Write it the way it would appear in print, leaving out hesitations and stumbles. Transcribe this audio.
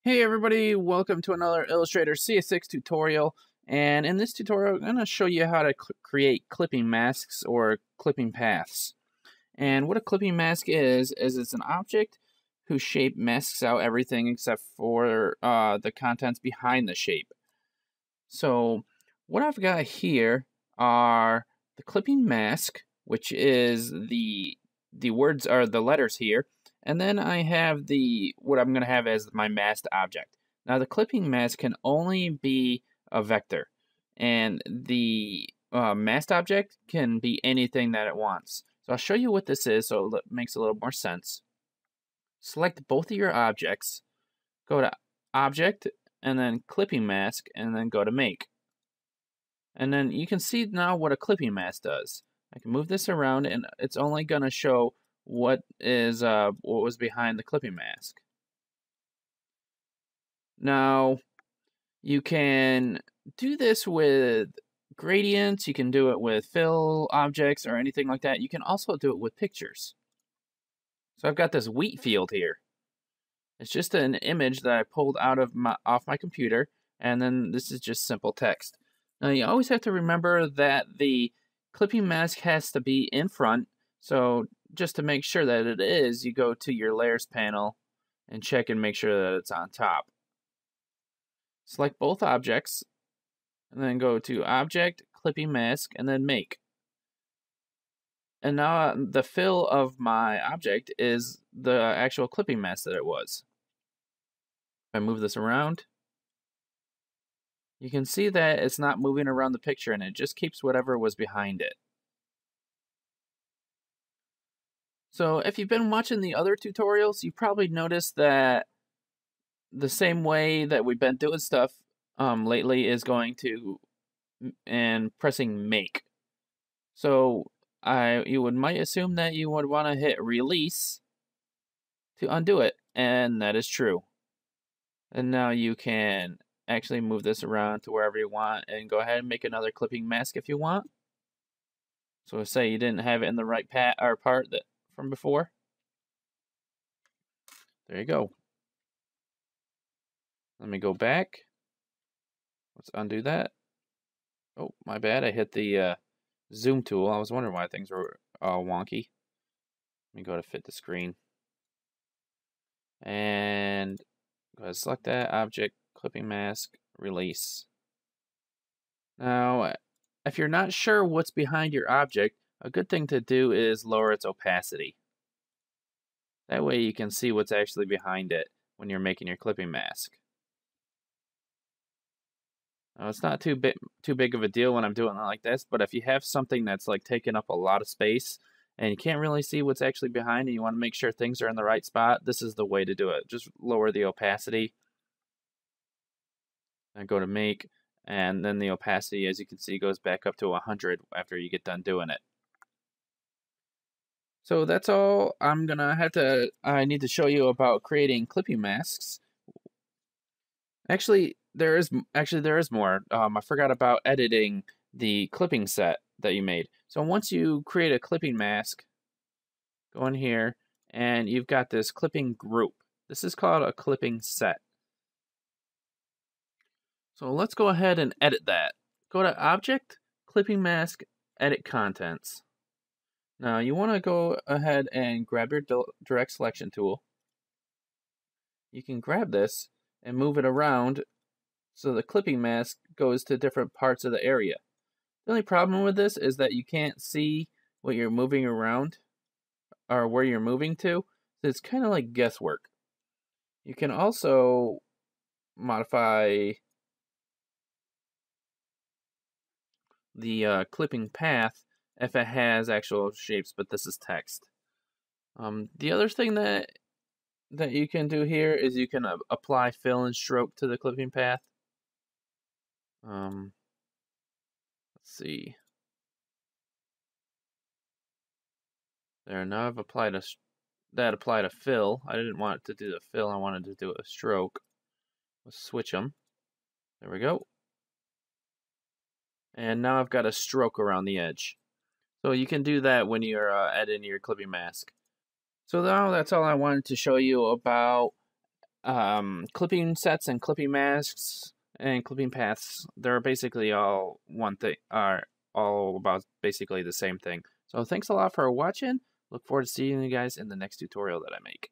Hey everybody, welcome to another Illustrator CS6 tutorial. And in this tutorial, I'm going to show you how to create clipping masks or clipping paths. And what a clipping mask is it's an object whose shape masks out everything except for the contents behind the shape. So what I've got here are the clipping mask, which is the words are the letters here. And then I have what I'm going to have as my masked object. Now the clipping mask can only be a vector, and the masked object can be anything that it wants. So I'll show you what this is so it makes a little more sense. Select both of your objects, go to Object, and then Clipping Mask, and then go to Make. And then you can see now what a clipping mask does. I can move this around and it's only going to show what was behind the clipping mask. Now, you can do this with gradients, you can do it with fill objects or anything like that. You can also do it with pictures. So I've got this wheat field here. It's just an image that I pulled off my computer, and then this is just simple text. Now you always have to remember that the clipping mask has to be in front, so just to make sure that it is, you go to your layers panel and check and make sure that it's on top. Select both objects, and then go to Object, Clipping Mask, and then Make. And now the fill of my object is the actual clipping mask that it was. If I move this around, you can see that it's not moving around the picture and it just keeps whatever was behind it. So if you've been watching the other tutorials, you probably noticed that the same way that we've been doing stuff lately is going to and pressing Make. So you might assume that you would want to hit Release to undo it, and that is true. And now you can actually move this around to wherever you want and go ahead and make another clipping mask if you want. So say you didn't have it in the right part from before. There you go. Let me go back. Let's undo that. Oh, my bad. I hit the zoom tool. I was wondering why things were all wonky. Let me go to fit the screen. And go ahead, select that object, clipping mask, release. Now, if you're not sure what's behind your object, a good thing to do is lower its opacity. That way you can see what's actually behind it when you're making your clipping mask. Now, it's not too big of a deal when I'm doing it like this, but if you have something that's like taking up a lot of space and you can't really see what's actually behind and you want to make sure things are in the right spot, this is the way to do it. Just lower the opacity and go to Make, and then the opacity, as you can see, goes back up to 100 after you get done doing it. So that's all I need to show you about creating clipping masks. Actually, there is more. I forgot about editing the clipping set that you made. So once you create a clipping mask, go in here, and you've got this clipping group. This is called a clipping set. So let's go ahead and edit that. Go to Object, Clipping Mask, Edit Contents. Now you want to go ahead and grab your direct selection tool. You can grab this and move it around so the clipping mask goes to different parts of the area. The only problem with this is that you can't see what you're moving around or where you're moving to. So it's kind of like guesswork. You can also modify the clipping path if it has actual shapes, but this is text. The other thing that you can do here is you can apply fill and stroke to the clipping path. Let's see. There, now I've applied a fill. I didn't want it to do the fill, I wanted to do a stroke. Let's switch them. There we go. And now I've got a stroke around the edge. So you can do that when you're editing your clipping mask. So now that's all I wanted to show you about clipping sets and clipping masks and clipping paths, they're basically all one thing, are all about basically the same thing. So thanks a lot for watching. Look forward to seeing you guys in the next tutorial that I make.